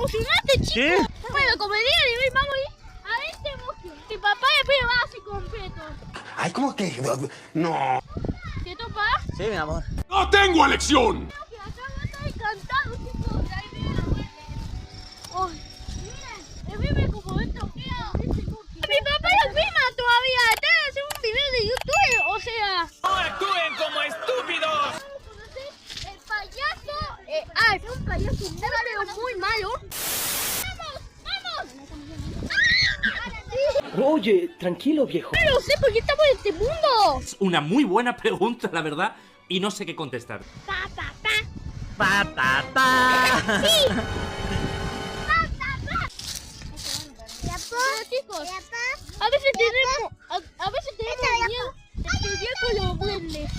emocionaste, chico. ¿Qué? Bueno, como el día de hoy vamos a ir a este bosque. Mi papá después va a hacer completo. Ay, ¿cómo que? No. ¿Cierto, papá? Sí, mi amor. ¡No tengo elección! Creo que acá va a estar encantado, chicos. Ahí miren. Uy, miren, vive como esto. Mi papá no filma todavía. Está haciendo un video de YouTube, o sea. ¡No actúen como estúpidos! El payaso. Es un payaso muy malo. ¡Vamos! Oye, tranquilo, viejo. No lo sé por qué estamos en este mundo. Es una muy buena pregunta, la verdad, y no sé qué contestar. ¡Patata! Sí. Pero, chicos, a veces tenemos miedo de pelear con los duendes.